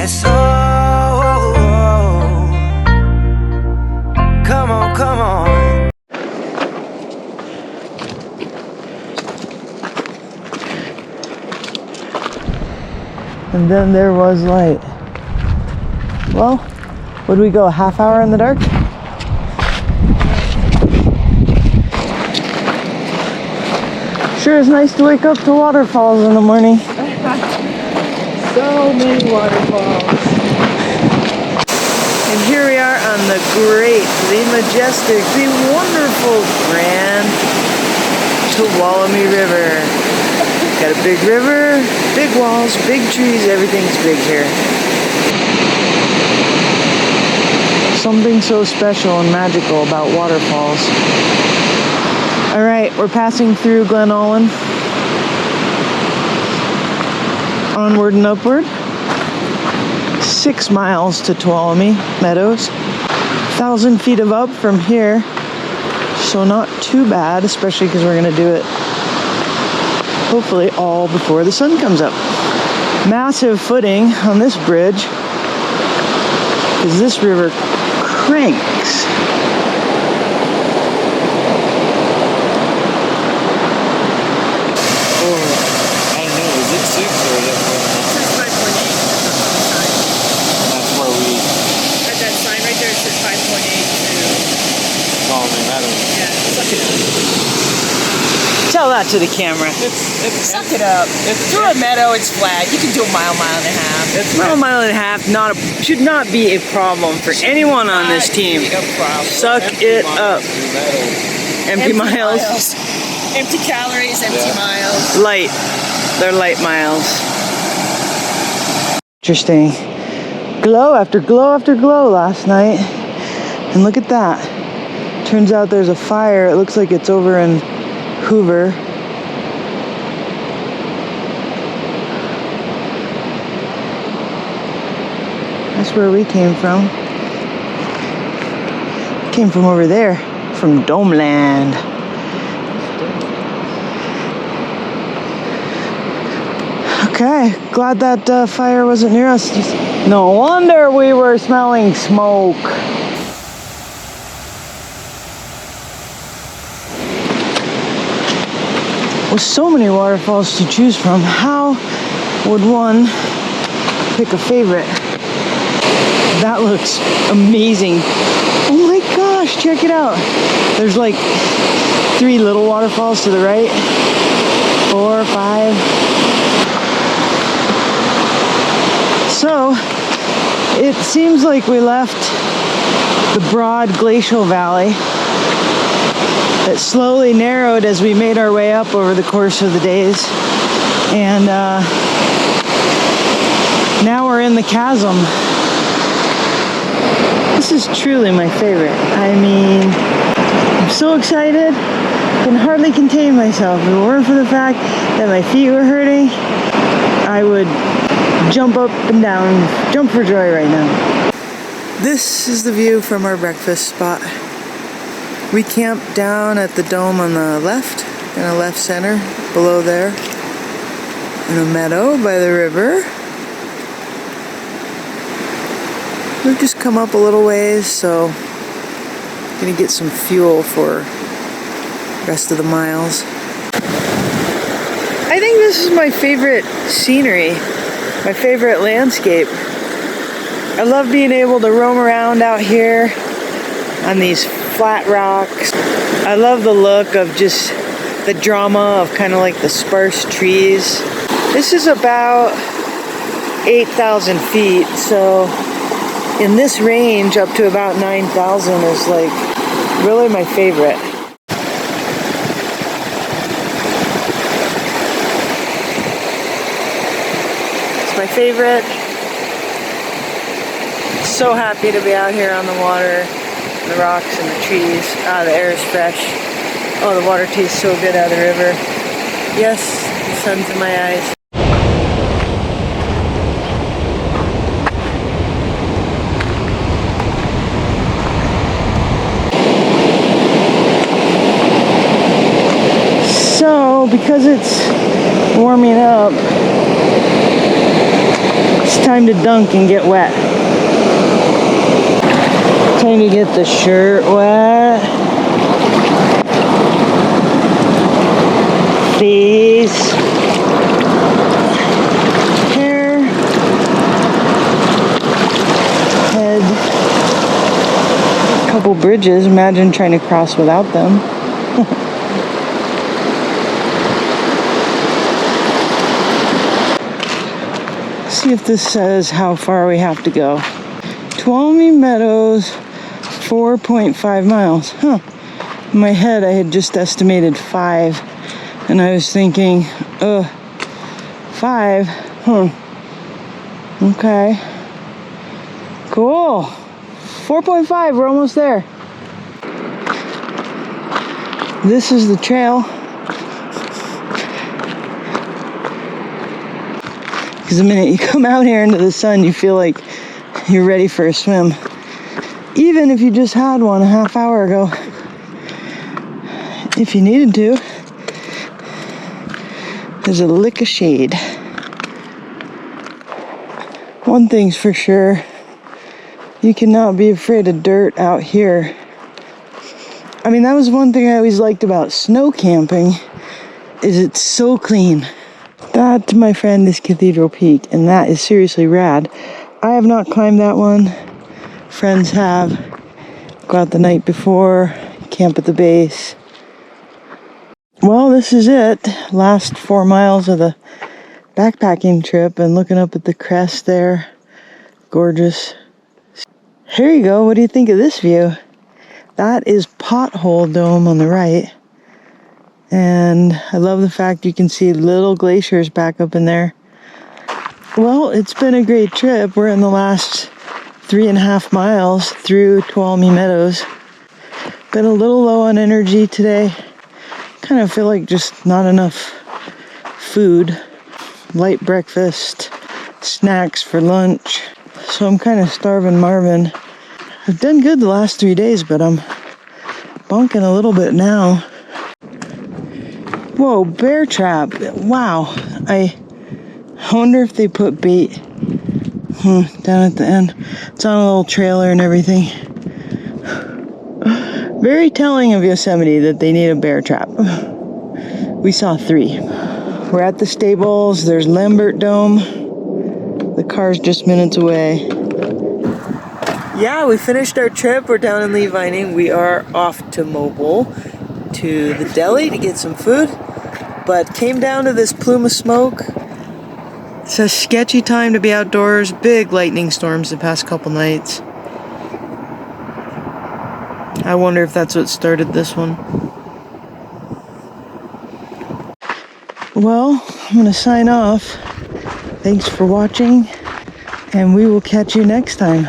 Yes, oh, come on, come on. And then there was light. Well, would we go a half hour in the dark? Sure is nice to wake up to waterfalls in the morning. So many waterfalls. And here we are on the great, the majestic, the wonderful, grand Tuolumne River. Got a big river, big walls, big trees, everything's big here. Something so special and magical about waterfalls. All right, we're passing through Glen Olin. Onward and upward. 6 miles to Tuolumne Meadows. 1,000 feet of up from here. So not too bad, especially because we're gonna do it hopefully all before the sun comes up. Massive footing on this bridge because this river cranks. Tell that to the camera. Suck it up. Through a meadow, it's flat. You can do a mile, mile and a half. Mile and a half should not be a problem for anyone on this team. Suck it up. Empty miles. Empty calories, empty miles. Light. They're light miles. Interesting. Glow after glow after glow last night. And look at that. Turns out there's a fire. It looks like it's over in Hoover. That's where we came from. Came from over there, from Domeland. Okay, glad that fire wasn't near us. No wonder we were smelling smoke. With so many waterfalls to choose from, how would one pick a favorite? That looks amazing. Oh my gosh, check it out. There's like 3 little waterfalls to the right, 4, 5. So, it seems like we left the broad glacial valley that slowly narrowed as we made our way up over the course of the days. And now we're in the chasm. This is truly my favorite. I mean, I'm so excited, can hardly contain myself. If it weren't for the fact that my feet were hurting, I would jump up and down, jump for joy right now. This is the view from our breakfast spot. We camped down at the dome on the left, in a left center, below there, in a meadow by the river. We've just come up a little ways, so I'm gonna get some fuel for the rest of the miles. I think this is my favorite scenery, my favorite landscape. I love being able to roam around out here on these flat rocks. I love the look of just the drama of kind of like the sparse trees. This is about 8,000 feet, so in this range up to about 9,000 is like really my favorite. It's my favorite. So happy to be out here on the water, the rocks and the trees. Ah, the air is fresh. Oh, the water tastes so good out of the river. Yes, the sun's in my eyes. So, because it's warming up, It's time to dunk and get wet. Time to get the shirt wet. Face. Hair. Head. A couple bridges. Imagine trying to cross without them. See if this says how far we have to go. Tuolumne Meadows, 4.5 miles. Huh. In my head, I had just estimated 5. And I was thinking, 5? Huh. Okay. Cool. 4.5, we're almost there. This is the trail. Because the minute you come out here into the sun, you feel like you're ready for a swim. Even if you just had one a half hour ago. If you needed to. There's a lick of shade. One thing's for sure. You cannot be afraid of dirt out here. I mean, that was one thing I always liked about snow camping, is it's so clean. That, my friend, is Cathedral Peak, and that is seriously rad. I have not climbed that one. Friends have. Go out the night before, camp at the base. Well, this is it. Last 4 miles of the backpacking trip, and looking up at the crest there. Gorgeous. Here you go. What do you think of this view? That is Pothole Dome on the right. And I love the fact you can see little glaciers back up in there. Well, it's been a great trip. We're in the last 3.5 miles through Tuolumne Meadows. Been a little low on energy today. Kind of feel like just not enough food. Light breakfast, snacks for lunch. So I'm kind of starving Marvin. I've done good the last 3 days, but I'm bunking a little bit now. Whoa, bear trap. Wow. I wonder if they put bait down at the end. It's on a little trailer and everything. Very telling of Yosemite that they need a bear trap. We saw 3. We're at the stables. There's Lambert Dome. The car's just minutes away. Yeah, we finished our trip. We're down in Lee Vining. We are off to Mobile, to the deli to get some food, but came down to this plume of smoke. It's a sketchy time to be outdoors. Big lightning storms the past couple nights. I wonder if that's what started this one. Well, I'm gonna sign off. Thanks for watching, and we will catch you next time.